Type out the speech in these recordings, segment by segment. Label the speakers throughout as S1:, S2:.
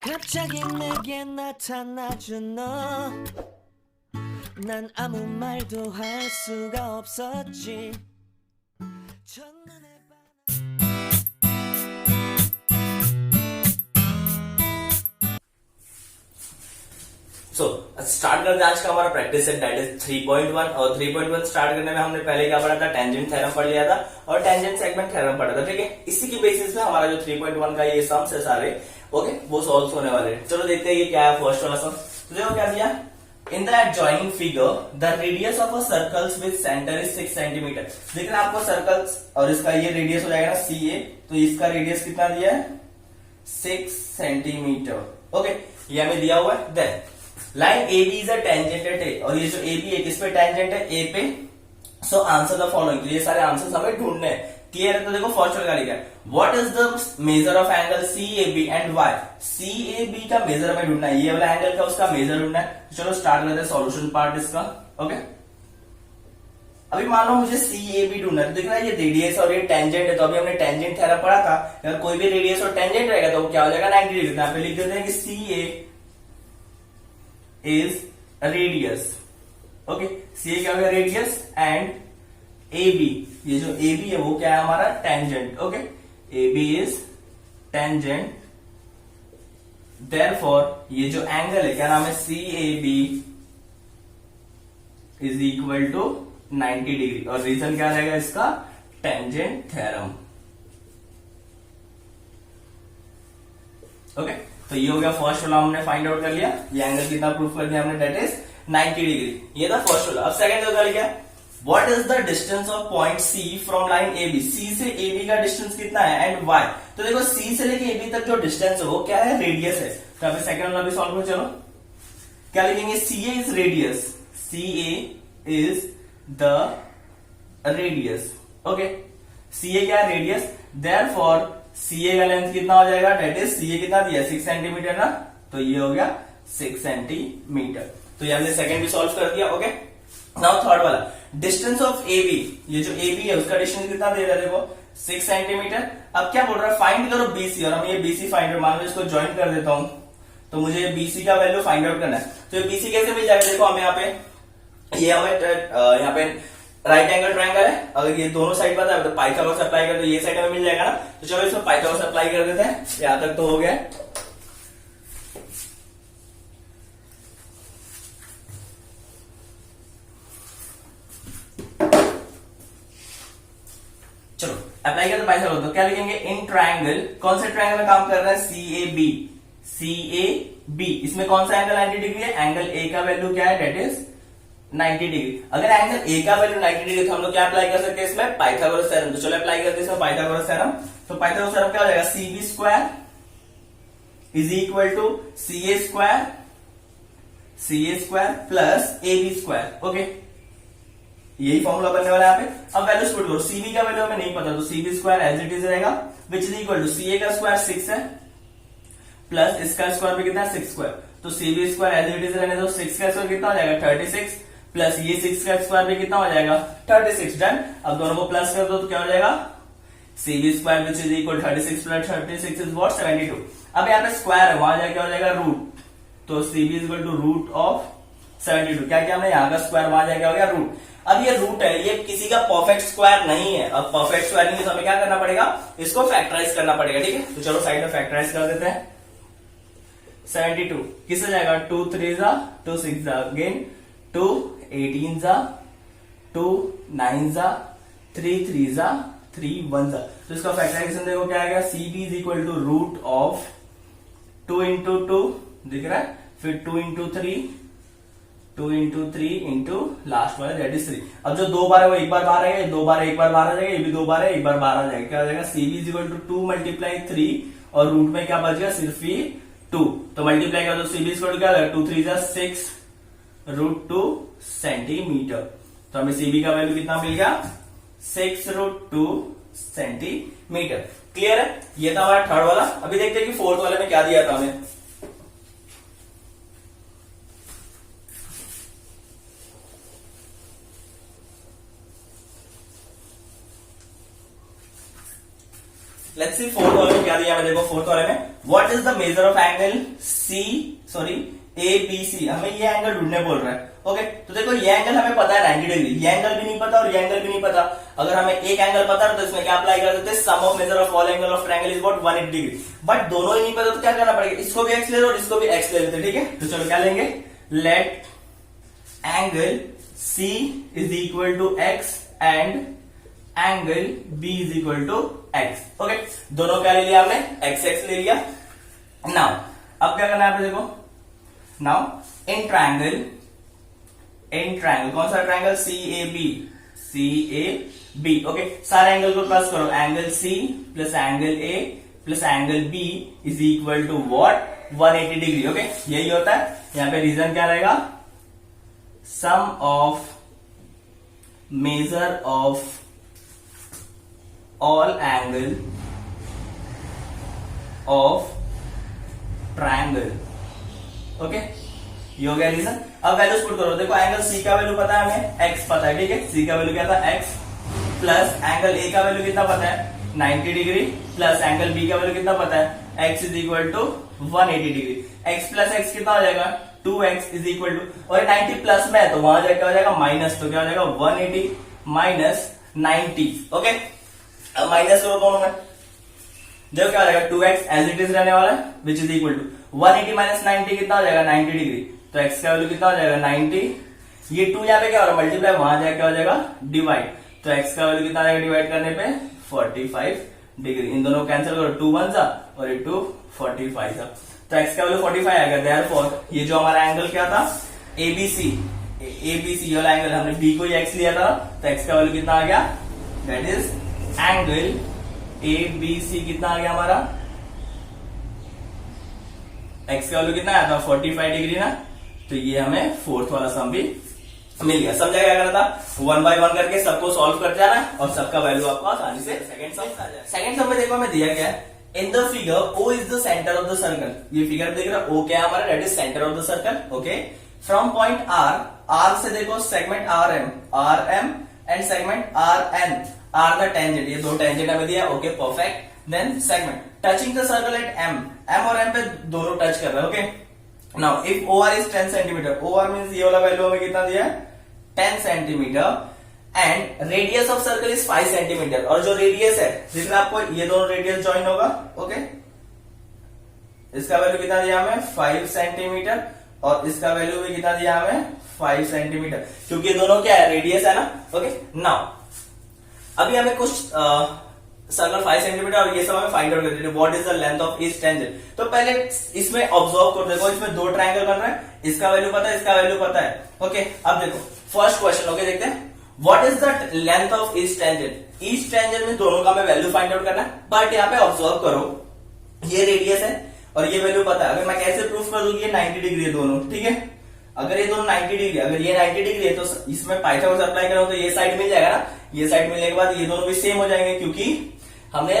S1: 갑자기 내게 나타나준 너, 난 아무 말도 할 수가 없었지. 첫눈에
S2: so start करते हैं आज का हमारा प्रैक्टिस सेट दैट इज 3.1 और 3.1 स्टार्ट करने में हमने पहले क्या पढ़ा था, टेंजेंट थ्योरम पढ़ लिया था और टेंजेंट सेगमेंट थ्योरम पढ़ा था। ठीक है, इसी की बेसिस पे हमारा जो 3.1 का ये सम्स है सारे ओके वो सॉल्व होने वाले हैं। चलो देखते हैं ये क्या है फर्स्ट वाला सम। तो देखो क्या दिया, in the adjoining figure the radius of a circles with centre is 6 centimetre. देख रहे हैं आपको सर्कल्स और इसका ये रेडियस हो जाएगा ना CA, तो इसका रेडियस कितना दिया है 6 सेंटीमीटर। ओके, ये हमें दिया हुआ है। Then line AB is a tangent at A, और ये जो AB है किस पे टेंजेंट है, A पे। सो आंसर द फॉलोइंग, तो ये सारे आंसर्स हमें ढूंढने हैं। क्लियर है? तो देखो फर्स्ट वाला लिखा है what is the measure of angle CAB and Y। CAB का मेजर हमें ढूंढना है, ये वाला एंगल का उसका मेजर ढूंढना है। तो चलो स्टार्ट करते हैं सॉल्यूशन पार्ट इसका। ओके, अभी मान लो मुझे CAB ढूंढना है, तो दिख रहा है ये रेडियस और ये टेंजेंट है। तो अभी हमने टेंजेंट थ्योरम पढ़ा था, अगर कोई भी रेडियस और टेंजेंट रहेगा तो वो क्या हो जाएगा 90 डिग्री। यहाँ पे लिख देते हैं कि CA is a radius. Okay, CA क्या होगा रेडियस एंड AB, ये जो AB है वो क्या है हमारा tangent. Okay, AB is tangent, therefore ये जो एंगल है क्या नाम है CAB is equal to 90 degree. और रीजन क्या रहेगा इसका टेंजेंट थ्योरम। ओके, तो ये हो गया फर्स्ट वाला, हमने फाइंड आउट कर लिया ये एंगल कितना प्रूफ कर दिया हमने, दैट इज 90 डिग्री। ये था फर्स्ट वाला। अब सेकंड वाला क्या, what is the distance of point C from line AB। C से AB का डिस्टेंस कितना है एंड Y। तो देखो C से लेके AB तक जो डिस्टेंस है वो क्या है रेडियस है। तो अभी सेकंड वाला भी सॉल्व करो। चलो क्या लिखेंगे, CA is radius, CA is the radius. Okay, CA क्या है रेडियस, देयरफॉर CA का लेंथ कितना हो जाएगा, डेट इज CA कितना दिया 6 सेंटीमीटर ना, तो ये हो गया 6 सेंटीमीटर। तो ये हमने सेकंड भी सॉल्व कर दिया। ओके, नाउ थर्ड वाला डिस्टेंस ऑफ AB, ये जो AB है उसका डिस्टेंस कितना दे रहा है देखो 6 सेंटीमीटर। अब क्या बोल रहा है फाइंड करो BC, और हम ये BC फाइंड, मान लो इसको ज्वाइन कर देता हूं तो मुझे BC का वैल्यू फाइंड आउट करना है। तो ये BC कैसे मिल जाएगा, देखो हमें यहाँ पे ये हमें यहाँ पे राइट एंगल ट्रायंगल है, अगर ये दोनों साइड पता है तो पाइथागोरस अप्लाई कर, तो ये साइड हमें मिल जाएगा ना। तो चलो इसमें पाइथागोरस अप्लाई कर देते हैं, यहां तक तो हो गया। चलो अप्लाई करते पाइथागोरस, तो क्या लिखेंगे इन ट्रायंगल, कौन से ट्रायंगल में काम कर रहा है CAB। CAB इसमें कौन सा एंगल 90 डिग्री है, एंगल A का वैल्यू क्या है डेट इज 90 डिग्री। अगर एंगल A का वैल्यू 90 डिग्री तो हम लोग क्या अप्लाई कर सकते हैं इसमें पाइथागोरस थ्योरम। तो चलो अप्लाई करते हैं इसमें पाइथागोरस थ्योरम। तो पाइथागोरस थ्योरम क्या हो जाएगा, CB square is equal to CA square plus AB square. Okay, यही फॉर्मूला बनने वाला है यहाँ पे। अब वैल्यूज पुट करो, CB का वैल्यू हमें नहीं पता तो CB square as it is रहेगा, which is equal to CA का स्क्वायर 6 है प्लस इसका स्क्वायर भी कितना है 6 स्क्वायर, तो CB square as it is रहने दो। 6 का स्क्वायर कितना हो जाएगा 36 प्लस ये 6 का स्क्वायर भी कितना हो जाएगा 36। डन, अब दोनों को प्लस कर दो तो क्या हो जाएगा CB square which is equal 36 plus 36 is what 72। अब यहाँ पे स्क्वायर है, वहां जाके हो जाएगा रूट, तो CB is equal to root of 72। क्या क्या हमने यहाँ का स्क्वायर वहां जाके हो गया रूट। अब ये रूट है, ये किसी का परफेक्ट स्क्वायर नहीं है। अब परफेक्ट स्क्वायर नहीं है तो हमें क्या करना पड़ेगा, इसको फैक्टराइज करना पड़ेगा। ठीक है, तो चलो साइड में फैक्टराइज कर देते हैं। 72 किससे जाएगा 2 3 जा 2 6 जा, अगेन 2 18 जा 2 9 जा 3 3 जा 3 1 जा। तो इसका फैक्टराइजेशन देखो क्या आएगा, CB is equal to root of 2 into 2 दिख रहा है, फिर 2 इंटू 3 2 इंटू 3 इंटू लास्ट वाला दैट इज 3। अब जो दो बार है वो एक बार बाहर आएगा, दो बार एक बार बाहर आ जाएगा, ये भी दो बार है एक बार बाहर आ जाएगा। क्या हो जाएगा CB is equal to 2 multiply 3 और रूट में क्या बच गया सिर्फ ही 2, तो मल्टीप्लाई कर दो CB इज इक्वल टू क्या हो जाएगा 2 3 जा 6 रूट 2 सेंटीमीटर। तो हमें CB का वैल्यू कितना मिल गया 6 रूट 2 सेंटीमीटर। क्लियर है, ये था हमारा थर्ड वाला। अभी देखते हैं कि फोर्थ वाले में क्या दिया था हमें। लेट्स सी फोर्थ वाले में क्या दिया है, देखो फोर्थ वाले में what is the measure of angle A B C, हमें ये एंगल ढूंढने बोल रहा है। ओके तो देखो ये एंगल हमें पता है 90 डिग्री, ये एंगल भी नहीं पता और ये एंगल भी नहीं पता। अगर हमें एक एंगल पता है तो इसमें क्या अप्लाई कर देते हैं, sum of measure of all angle of triangle is about 180 degree. But दोनों ही नहीं पता तो क्या करना पड़ेगा, इसको भी एक्स ले लो और इसको भी एक्स ले लेते, ठीक है। तो चलो क्या लेंगे, let angle C is equal to x and angle B is equal to x. Okay दोनों क्या ले लिया हमने, एक्स एक्स ले लिया। नाउ अब क्या करना है आपको, देखो नाउ इन ट्रायंगल कौन सा triangle, C A B. Okay सारे एंगल को प्लस करो, angle C plus angle A plus angle B is equal to what, 180 degree. Okay यही होता है, यहां पे रीजन क्या रहेगा, sum of measure of all angle of triangle. Okay ये हो गया रीजन। अब वैल्यूज पुट करो, देखो एंगल सी का वैल्यू पता है हमें, एक्स पता है, ठीक है। सी का वैल्यू क्या था, एक्स, प्लस एंगल ए का वैल्यू कितना पता है, 90 डिग्री, प्लस एंगल बी का वैल्यू कितना पता है, x is equal to 180 degree. X plus x कितना हो जाएगा, 2x इज इक्वल टू, और 90 प्लस में है तो वहां जाकर क्या हो जाएगा माइनस, तो क्या हो जाएगा 180 माइनस 90। ओके अब माइनस करो दोनों में, देखो क्या हो जाएगा, 2x एज इट इज रहने वाला है which is equal to 180 minus 90 कितना हो जाएगा, 90 डिग्री। तो x का वैल्यू कितना हो जाएगा 90, ये 2 यहाँ पे क्या हो रहा है मल्टीप्लाई, वहां जाकर क्या हो जाएगा डिवाइड। तो x का वैल्यू कितना आ जाएगा डिवाइड करने पे 45 डिग्री। इन दोनों कैंसिल करो, 2 1 जा और ये 2 45 जा, तो x का वैल्यू 45 आएगा। देयरफॉर ये जो हमारा एंगल क्या था एबीसी ये वाला एंगल, हमने b को ही x लिया था, तो x का वैल्यू कितना आ गया, दैट इज एंगल एबीसी कितना आ गया हमारा, x का वैल्यू कितना आया था 45 डिग्री ना। तो ये हमें फोर्थ वाला सम भी मिल गया। समझा क्या करना था, 1 बाय 1 करके सबको सॉल्व कर जाना और सबका वैल्यू आपको आसानी से सेकंड सम आ जाए। सेकंड सम में देखो हमें दिया गया है, in the figure O is the centre of the circle. ये फिगर देख रहे हो O क्या है हमारा, that is centre of the circle. Okay from point R से देखो segment RM and segment RN are the tangent, ये दो टेंजेंट हमें दिया। Okay perfect, then segment touching the circle at M और M पे दोनों टच कर रहे हैं। Okay now if OR is 10 centimetre, OR means ये वाला वैल्यू हमें कितना दिया है 10 centimetre and radius of circle is 5 centimetre, और जो रेडियस है जिसमें आपको ये दोनों रेडियस ज्वाइन होगा। ओके इसका वैल्यू कितना दिया हमें 5 सेंटीमीटर और इसका वैल्यू भी कितना दिया हमें 5 सेंटीमीटर, क्योंकि ये दोनों क्या है रेडियस है ना। ओके नाउ अभी हमें कुछ सर्कल 5 सेंटीमीटर और ये सब हमें फाइंड आउट करते हैं what is the length of each tangent. तो पहले इसमें ऑब्जर्व कर देखो, इसमें दो ट्रायंगल बन रहे हैं, इसका वैल्यू पता है, इसका वैल्यू पता है। ओके अब देखो फर्स्ट क्वेश्चन। ओके देखते हैं what is the length of each tangent. Each tangent में दोनों का हमें वैल्यू फाइंड आउट करना है, बट यहाँ पे ऑब्जर्व करो ये रेडियस है और ये वैल्यू पता है। अगर मैं कैसे प्रूफ कर दूं कि ये 90 डिग्री है दोनों, ठीक है। अगर ये दोनों 90 डिग्री, अगर ये 90 डिग्री है तो इसमें पाइथागोरस अप्लाई करो तो ये साइड मिल जाएगा ना, ये साइड मिलने के बाद ये दोनों भी सेम हो जाएंगे, क्योंकि हमने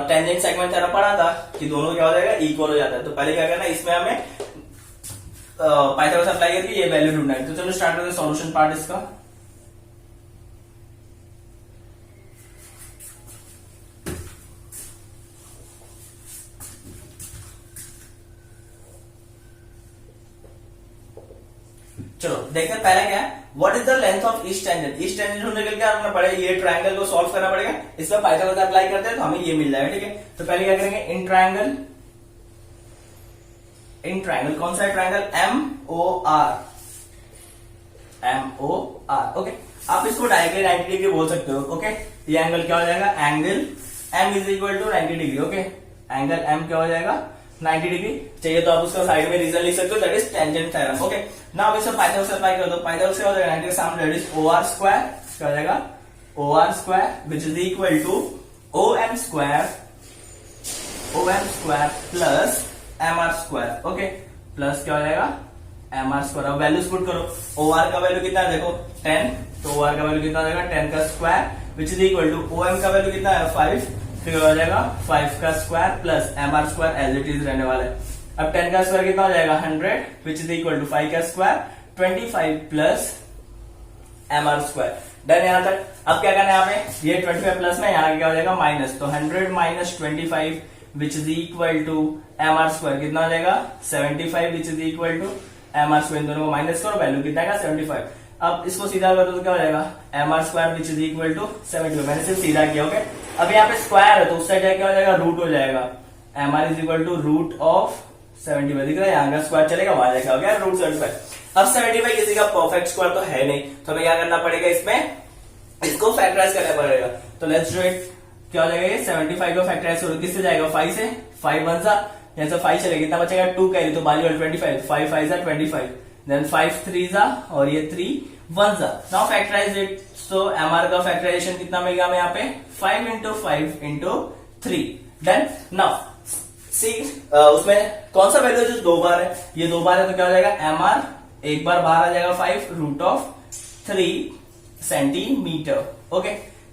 S2: टेंजेंट सेगमेंट थ्योरम पढ़ा था कि दोनों क्या हो जाएगा इक्वल हो जाता है। तो पहले क्या करना है, इसमें हमें पाइथागोरस अप्लाई करके ये वैल्यू ढूंढना है। तो चलो स्टार्ट करते हैं सॉल्यूशन पार्ट इसका। चलो देखते हैं पहला क्या है, what is the length of each tangent. Each tangent ढूंढने के लिए क्या करना पड़ेगा, ये ट्रायंगल को सॉल्व करना पड़ेगा, इसमें पाइथागोरस अप्लाई करते हैं तो हमें ये मिल जाएगा, ठीक है। तो पहले क्या करेंगे, इन ट्रायंगल कौन सा है ट्रायंगल MOR। ओके आप इसको डायरेक्टली 90 डिग्री बोल सकते हो। ओके ये एंगल क्या हो जाएगा, angle M is equal to 90 degree. Okay angle M क्या हो जाएगा 90 डिग्री। चाहिए तो आप उसका साइड में रीजन लिख सकते हो, that is tangent theorem. Okay now अब इसमें पाइथागोरस अप्लाई कर दो। पाइथागोरस क्या हो जाएगा 90 के सामने दैट इज OR स्क्वायर, क्या हो जाएगा OR square which is equal to OM square plus MR square. Okay plus क्या हो जाएगा MR स्क्वायर। अब वैल्यूज पुट करो, OR का वैल्यू कितना है देखो 10, तो OR का वैल्यू कितना हो जाएगा 10 का square which is equal to OM का वैल्यू कितना है 5, फिर हो जाएगा 5 का square plus MR square as it is रहने वाला है। अब 10 का स्क्वायर कितना हो जाएगा 100 विच इज इक्वल टू 5 का square 25 plus MR square. Done यहाँ तक। अब क्या करना है यहाँ पे, ये 25 प्लस में यहाँ क्या हो जाएगा माइनस, तो 100 minus 25 which is equal to M R square, कितना हो जाएगा 75 which is equal to M R square, दोनों को माइनस करो, वैल्यू कितना आएगा 75। अब इसको सीधा करो तो क्या हो जाएगा M R square which is equal to 75, मैंने सिर्फ सीधा किया। ओके, अब यहाँ पे स्क्वायर है तो उस साइड क्या हो जाएगा रूट हो जाएगा, M R is equal to root of 75, दिख रहा है यहाँ का स्क्वायर चलेगा, वहां जाएगा हो गया रूट 75। अब 75 किसी का परफेक्ट स्क्वायर तो है नहीं, तो हमें क्या करना पड़ेगा, इसमें इसको फैक्टराइज करना पड़ेगा। तो लेट्स डू इट, क्या हो जाएगा 75 को फैक्टराइज करो, किससे जाएगा 5 से, 5 वन सा यहाँ से 5 चलेगा, कितना बचेगा 2 कैरी, तो बाजू 25, 5 5 जा 25, देन 5 3 जा और ये 3 वन जा। Now factorise it, so M R का फैक्टराइजेशन कितना मिलेगा हमें यहाँ पे 5 into 5 into 3। Then now see उसमें कौन सा वैल्यू जो 2 बार है, ये 2 बार है तो क्या हो जाएगा एम आर एक बार बाहर आ जाएगा 5 रूट ऑफ 3 सेंटीमीटर। ओके,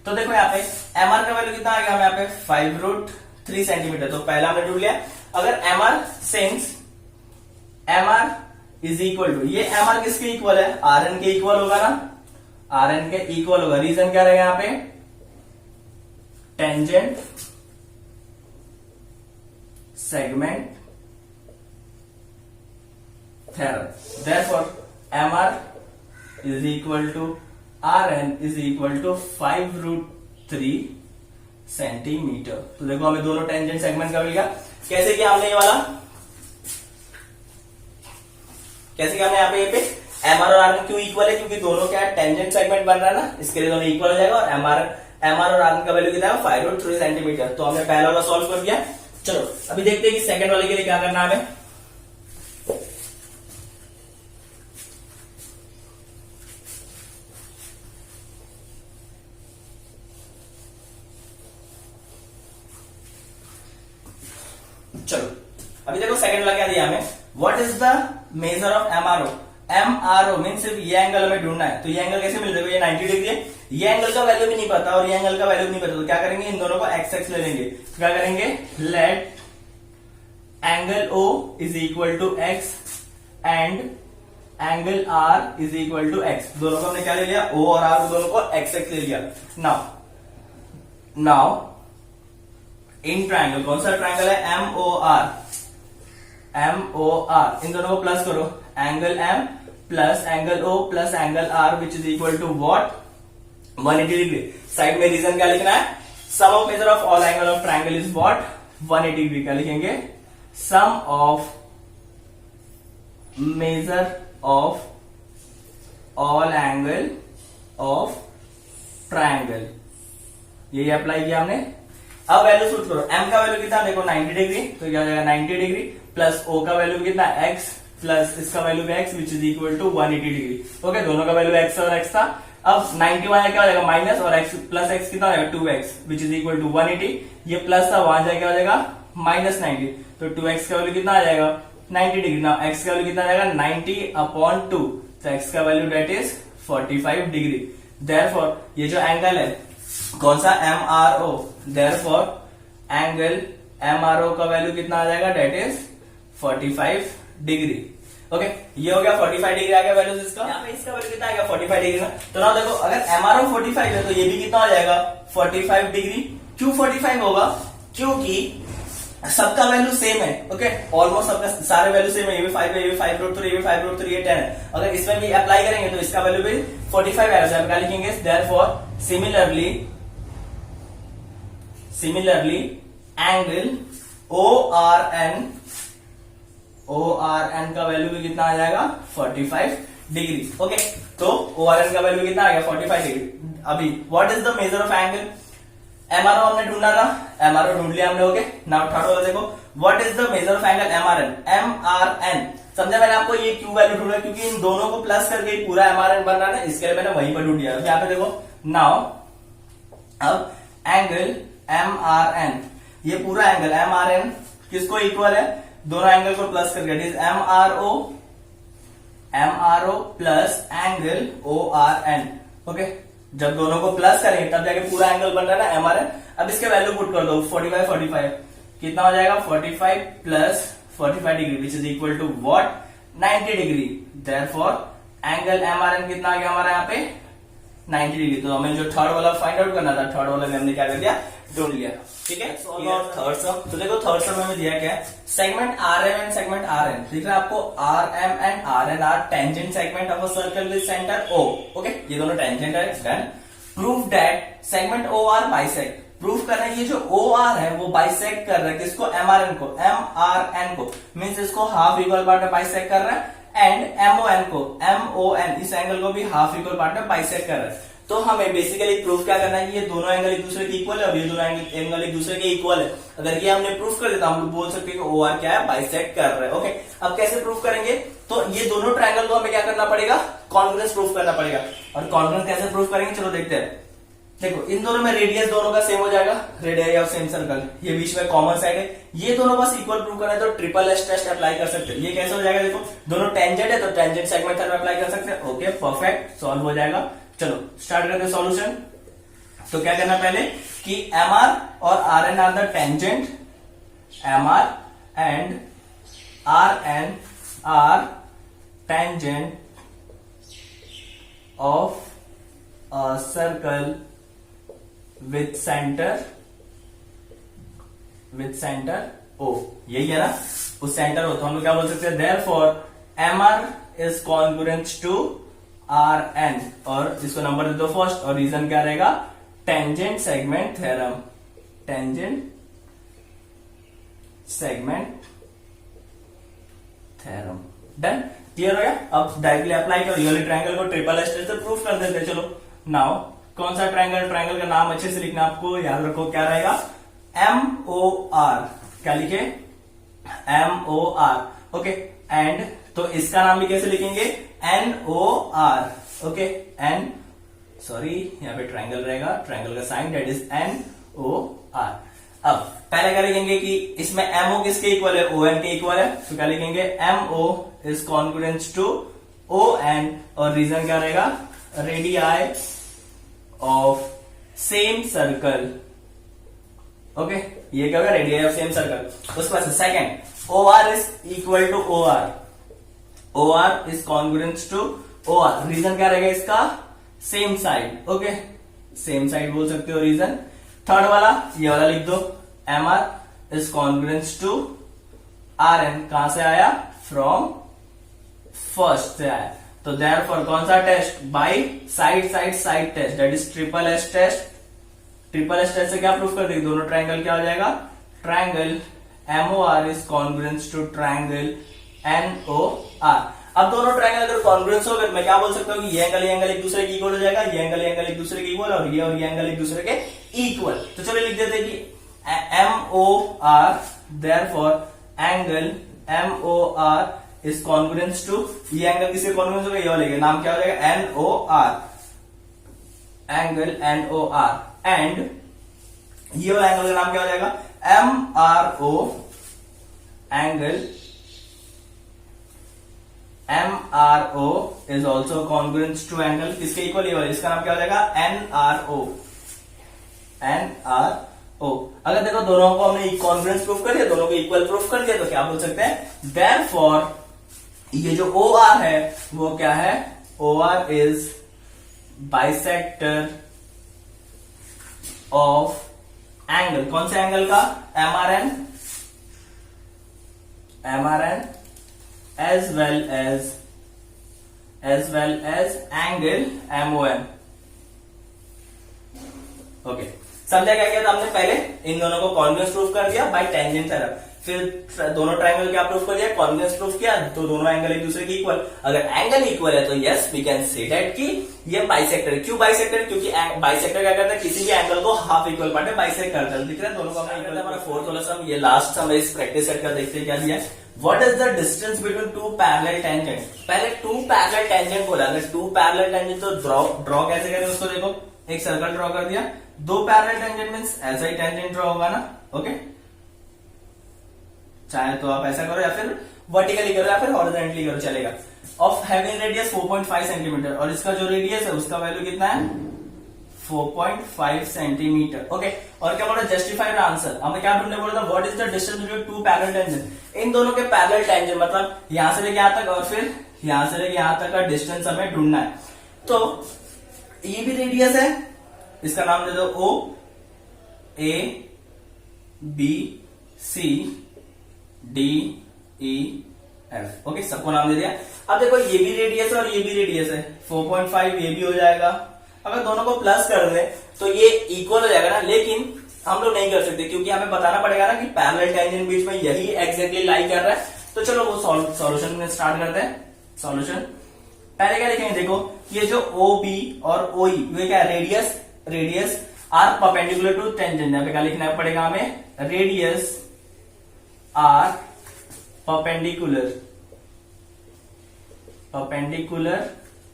S2: तो देखो यहाँ पे एम आर का वैल्यू कितना आ गया हमें यहाँ पे 5 रूट 3 सेंटीमीटर, तो पहला हमने ढूंढ लिया। अगर M R since M R is equal to, ये एम आर किसके इक्वल है, आर एन के इक्वल होगा ना, आर एन के इक्वल होगा। रीजन क्या रहेगा यहाँ पे, tangent segment theorem, therefore M R is equal to R N is equal to 5 root 3 centimetre. तो देखो हमें दोनों टेंजेंट सेगमेंट का मिलेगा। कैसे किया हमने ये वाला, कैसे किया हमने यहाँ पे एम आर और आर एन क्यों इक्वल है, क्योंकि दोनों क्या टेंजेंट सेगमेंट बन रहा है ना, इसके लिए दोनों इक्वल हो जाएगा। और एम आर और आर एन का वैल्यू कितना है 5 रूट 3 सेंटीमीटर। तो हमने पहला वाला सॉल्व कर दिया। चलो अभी देखते हैं कि सेकंड वाले के लिए क्या करना है हमें। चलो अभी देखो सेकंड वाला क्या दिया हमें, what is the measure of MRO. MRO mean सिर्फ ये एंगल हमें ढूंढना है, तो ये एंगल कैसे मिल जाएगा, ये 90 डिग्री है, ये एंगल का वैल्यू भी नहीं पता और ये एंगल का वैल्यू भी नहीं पता, तो क्या करेंगे इन दोनों को एक्स एक्स ले लेंगे। तो क्या करेंगे, let angle O is equal to x and angle R is equal to x. दोनों को हमने क्या ले लिया, O और R दोनों को एक्स एक्स ले लिया। नाउ इन ट्राइंगल, कौन सा ट्राइंगल है MOR, इन दोनों को प्लस करो, angle M plus angle O plus angle R which is equal to what 180 degree. Side में रीजन क्या लिखना है, sum of measure of all angle of triangle is what 180 degree. क्या लिखेंगे, sum of measure of all angle of triangle, यही apply किया हमने। अब वैल्यू सूट करो, m का वैल्यू कितना देखो 90 डिग्री, तो क्या हो जाएगा 90 डिग्री प्लस O का वैल्यू कितना x प्लस इसका वैल्यू भी x which is equal to 180 degree. Okay, दोनों का वैल्यू x और x था। अब 90 वाला क्या हो जाएगा माइनस और x प्लस x कितना हो जाएगा 2x which is equal to 180, ये प्लस था वहां जाएगा हो जाएगा माइनस 90, तो 2x का वैल्यू कितना आ जाएगा 90 डिग्री। ना x का वैल्यू कितना आ जाएगा 90/2, तो x का value that is 45 degree. Therefore ये जो एंगल है कौन सा MRO, देयरफॉर एंगल MRO का वैल्यू कितना आ जाएगा, डेट इज 45 डिग्री। ओके, ये हो गया 45 डिग्री आ गया वैल्यू इसका। यहाँ पे इसका वैल्यू कितना आ गया 45 डिग्री का। तो ना देखो अगर MRO 45 है तो ये भी कितना आ जाएगा 45 डिग्री। क्यों 45 होगा, क्योंकि सबका वैल्यू सेम है। ओके, ऑलमोस्ट सबका सारे वैल्यू सेम है, ये भी 5 है, ये भी 5 रूट 3, ये भी 5 रूट 3, ये 10 है। अगर इसमें भी अप्लाई करेंगे तो इसका वैल्यू भी 45 आएगा। क्या लिखेंगे, देयरफॉर सिमिलरली एंगल ORN का वैल्यू भी कितना आ जाएगा 45 डिग्री। ओके, तो ORN का वैल्यू कितना आ गया 45 डिग्री। अभी what is the measure of angle, MRO हमने ढूंढना था, MRO ढूंढ लिया हमने। ओके, नाउ थर्ड वाला देखो, what is the measure of angle MRN। समझा मैंने आपको ये क्यों वैल्यू ढूंढा, क्योंकि इन दोनों को प्लस करके पूरा MRN बन रहा है, इसके लिए मैंने वहीं पर ढूंढ लिया। यहाँ पे देखो नाउ, अब एंगल MRN, ये पूरा एंगल MRN किसको इक्वल है, दोनों एंगल को प्लस करके, it is MRO plus angle ORN। Okay, जब दोनों को प्लस करेंगे तब जाके पूरा एंगल बन रहा है ना MRN। अब इसके वैल्यू पुट कर दो 45 कितना हो जाएगा 45 plus 45 degree which is equal to what 90 degree. Therefore angle MRN कितना आ गया हमारा यहाँ पे 90 डिग्री। तो हमें जो थर्ड वाला फाइंड आउट करना था, थर्ड वाला में हमने क्या कर दिया, ढूंढ लिया। ठीक है, थर्ड सम। तो देखो थर्ड सम में दिया क्या है, segment R M and segment R N, दिख रहा है आपको, R M and R N are tangent segment of a circle with centre O. Okay, ये दोनों टेंजेंट है। Then prove that segment O R bisect, proof कर रहे हैं ये जो ओ आर है वो बाइसेक्ट कर रहा है किसको, एम आर एन को, एम आर एन को, मीन्स इसको हाफ इक्वल पार्ट में बाइसेक्ट कर रहा है, एंड एम ओ एन को, एम ओ एन इस एंगल को भी हाफ इक्वल पार्ट में बाइसेक्ट कर रहा है। तो हमें बेसिकली प्रूफ क्या करना है कि ये दोनों एंगल एक दूसरे के इक्वल है और ये दोनों एंगल एक दूसरे के इक्वल है। अगर ये हमने प्रूफ कर दिया तो हम लोग बोल सकते हैं कि ओ आर क्या है, बाइसेक्ट कर रहा है। ओके, अब कैसे प्रूफ करेंगे, तो ये दोनों ट्रायंगल को हमें क्या करना पड़ेगा, कॉन्ग्रुएंस प्रूफ करना पड़ेगा। और कॉन्ग्रुएंस कैसे प्रूफ करेंगे, चलो देखते हैं। देखो इन दोनों में रेडियस दोनों का सेम हो जाएगा, रेडियस ऑफ सेम सर्कल, ये बीच में कॉमन साइड है, ये दोनों बस इक्वल प्रूव करना है तो ट्रिपल एस टेस्ट अप्लाई कर सकते हैं। ये कैसे हो जाएगा, देखो दोनों टेंजेंट है तो टेंजेंट सेगमेंट थ्योरम अप्लाई कर सकते हैं। ओके परफेक्ट, सॉल्व हो जाएगा। चलो स्टार्ट करते हैं सॉल्यूशन। तो क्या करना पहले कि एम आर और R N are the tangent, M R and R N are tangent of a circle with center O, यही है ना, उस सेंटर हो तो हम लोग क्या बोल सकते हैं, therefore MR is congruent to RN, और इसको नंबर दे दो फर्स्ट, और रीजन क्या रहेगा, tangent segment theorem, tangent segment theorem. Done, clear हो गया। अब डायरेक्टली अप्लाई करो, ये वाले ट्रायंगल को ट्रिपल एस टेस्ट से प्रूफ कर देते हैं। चलो नाउ कौन सा ट्रायंगल, ट्रायंगल का नाम अच्छे से लिखना आपको, याद रखो क्या रहेगा, एम ओ आर, क्या लिखे, M O R. Okay, and तो इसका नाम भी कैसे लिखेंगे, N O R. Okay, N sorry यहाँ पे ट्रायंगल रहेगा, ट्रायंगल का sign that is N O R. अब पहले क्या लिखेंगे कि इसमें एमओ किसके इक्वल है, ओ एन के इक्वल है, तो क्या लिखेंगे, M O is congruent to O N, और रीजन क्या रहेगा, radii of same circle. Okay, ये क्या होगा, रेडियाई ऑफ सेम सर्कल। उसके बाद second, O R is equal to O R, O R is congruent to O R, reason क्या रहेगा इसका, same side. Okay, same side बोल सकते हो रीजन। थर्ड वाला ये वाला लिख दो, M R is congruent to R N, कहां से आया, फ्रॉम फर्स्ट से आया, तो देयरफॉर कौन सा test, by side side side test, that is triple S test. Triple S test से क्या प्रूफ कर देंगे, दोनों ट्रायंगल क्या हो जाएगा, triangle MOR is congruent to triangle NOR. अब दोनों ट्रायंगल अगर कॉन्ग्रुएंस हो गए, मैं क्या बोल सकता हूँ कि ये एंगल एक दूसरे के इक्वल हो जाएगा, ये एंगल एक दूसरे के इक्वल, और ये एंगल एक दूसरे के इक्वल। तो चलो लिख देते हैं कि M O R, therefore angle M O R is congruent to, ये एंगल किसके कॉन्ग्रुएंस होगा, ये वाले के, नाम क्या हो जाएगा, N O R, angle N O R, and ये वाला एंगल का नाम क्या हो जाएगा, M R O, angle MRO is also congruent to angle किसके इक्वल, ये वाला, इसका नाम क्या हो जाएगा, NRO, NRO। अगर देखो दोनों को हमने कॉन्ग्रुएंस प्रूफ कर दिया, दोनों को इक्वल प्रूफ कर दिया, तो क्या बोल सकते हैं, देयरफॉर ये जो OR है वो क्या है, OR is bisector of angle, कौन से एंगल का, MRN as well as angle MOM। Okay, समझा क्या किया था हमने, पहले इन दोनों को कॉन्ग्रुएंस प्रूफ कर दिया बाय टेंजेंट थ्योरम, फिर दोनों ट्रायंगल क्या प्रूफ कर दिया, कॉन्ग्रुएंस प्रूफ किया, तो दोनों एंगल एक दूसरे के इक्वल। अगर एंगल इक्वल है तो yes we can say that कि ये बाइसेक्टर है। क्यों बाइसेक्टर है, क्योंकि बाइसेक्टर क्या करता है, किसी भी एंगल को हाफ इक्वल पार्ट में बाइसेक्ट करता है। दिख रहा है दोनों को अपना। हमारा फोर्थ वाला सम, ये लास्ट सम इस प्रैक्टिस सेट का, देखते हैं क्या दिया है। What is the distance between two parallel tangents? पहले टू पैरेलल टेंजेंट बोला, अगर टू पैरेलल टेंजेंट तो ड्रॉ कैसे करें उसको, देखो एक सर्कल ड्रॉ कर दिया, दो पैरेलल टेंजेंट मींस ऐसा ही टेंजेंट ड्रॉ होगा ना। ओके, चाहे तो आप ऐसा करो या फिर वर्टिकली करो या फिर हॉरिजॉन्टली करो, चलेगा। ऑफ हैविंग रेडियस 4.5 सेंटीमीटर, और इसका जो रेडियस है उसका वैल्यू कितना है, 4.5 सेंटीमीटर। ओके, और क्या बोला, जस्टिफाइड आंसर, हमें क्या ढूंढने बोला था, what is the distance between two parallel tangent, इन दोनों के पैरेलल टेंजेंट, मतलब यहां से लेके यहां तक और फिर यहां से लेके यहां तक का डिस्टेंस हमें ढूंढना है। तो ये भी रेडियस है, इसका नाम दे दो O, A B C D E F. Okay, सबको नाम दे दिया। अब देखो ये भी रेडियस है और ये भी रेडियस है, 4.5 ये भी हो जाएगा। अगर दोनों को प्लस कर दे तो ये इक्वल हो जाएगा ना, लेकिन हम लोग नहीं कर सकते क्योंकि हमें बताना पड़ेगा ना कि पैरेलल टेंजेंट बीच में यही एग्जैक्टली लाई कर रहा है। तो चलो वो सॉल्यूशन में स्टार्ट करते हैं। सॉल्यूशन पहले क्या लिखेंगे, देखो ये जो ओ बी और ओ ई ये क्या है, radius are perpendicular to tangent. यहाँ पे क्या लिखना पड़ेगा हमें, radius are perpendicular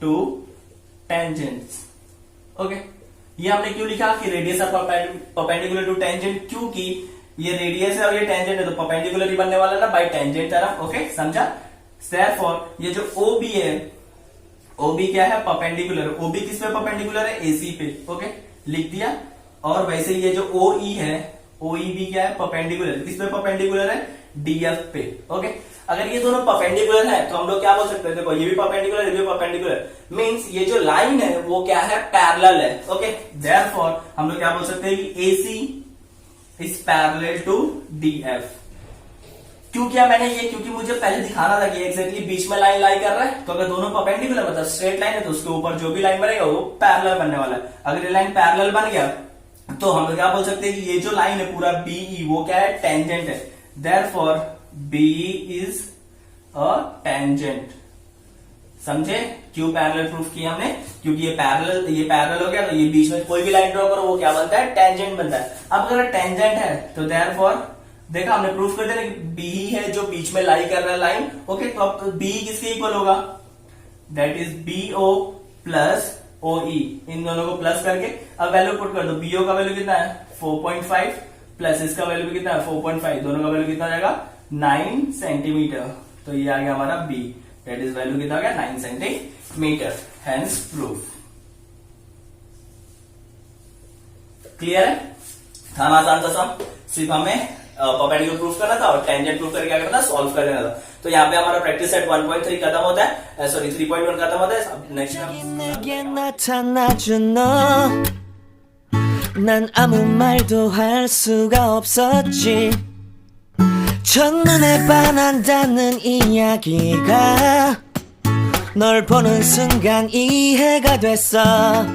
S2: to tangents. Okay, ये हमने क्यों लिखा कि radius are perpendicular to tangent, क्योंकि ये रेडियस है और ये टेंजेंट है तो परपेंडिकुलर ही बनने वाला ना बाय टेंजेंट तरफ। ओके, समझा। देयरफॉर ये जो ओ बी है, ओ बी क्या है, परपेंडिकुलर। ओ बी किस पे परपेंडिकुलर है, एसी पे। ओके, लिख दिया। और वैसे ये जो ओ ई है, ओ ई भी क्या है, परपेंडिकुलर। किस पे परपेंडिकुलर है, डीएफ पे। ओके, अगर ये दोनों परपेंडिकुलर है तो हम लोग क्या बोल सकते हैं, देखो ये भी परपेंडिकुलर, ये भी परपेंडिकुलर, मींस ये जो लाइन है वो क्या है, पैरेलल है। ओके, देयरफॉर हम लोग क्या बोल सकते हैं कि AC is parallel to DF. क्यों किया मैंने ये, क्योंकि मुझे पहले दिखाना था कि एग्जैक्टली बीच में लाइन लाई कर रहा है। तो अगर दोनों परपेंडिकुलर मतलब स्ट्रेट लाइन है तो उसके ऊपर जो भी लाइन बनेगा वो पैरेलल बनने वाला है। अगर ये लाइन पैरेलल बन गया तो हम लोग क्या बोल सकते हैं कि ये जो लाइन है पूरा बीई वो क्या है, टेंजेंट है। Therefore BE is a tangent. समझे क्यों पैरेलल प्रूफ किया हमने, क्योंकि ये पैरेलल हो गया तो ये बीच में कोई भी लाइन ड्रॉ करो वो क्या बनता है, टेंजेंट बनता है। अब अगर टेंजेंट है तो देयरफॉर देखा हमने प्रूफ कर दिया कि बी है जो बीच में लाई कर रहा है लाइन। ओके, तो अब बी किसके इक्वल होगा, that is B O plus O E. इन दोनों को प्लस करके अब वैल्यू पुट कर दो। बीओ का वैल्यू कितना है, 4.5 प्लस इसका वैल्यू भी कितना है, 4.5। दोनों का वैल्यू कितना आ जाएगा, 9 सेंटीमीटर। तो ये आ गया हमारा बी, दैट इज वैल्यू कितना आ गया, 9 सेंटीमीटर। Hence proof. क्लियर है, था ना आसान सा सम, सिर्फ हमें परपेंडिकुलर प्रूफ करना था और टेंजेंट प्रूफ करके क्या करना था, सॉल्व कर देना था। तो यहाँ पे हमारा प्रैक्टिस सेट 1.3 खत्म होता है, सॉरी 3.1 खत्म होता है। नेक्स्ट
S1: 내게 나타나준 너, 난 아무 말도 할 수가 없었지. 첫눈에 반한다는 이야기가 널 보는 순간 이해가 됐어.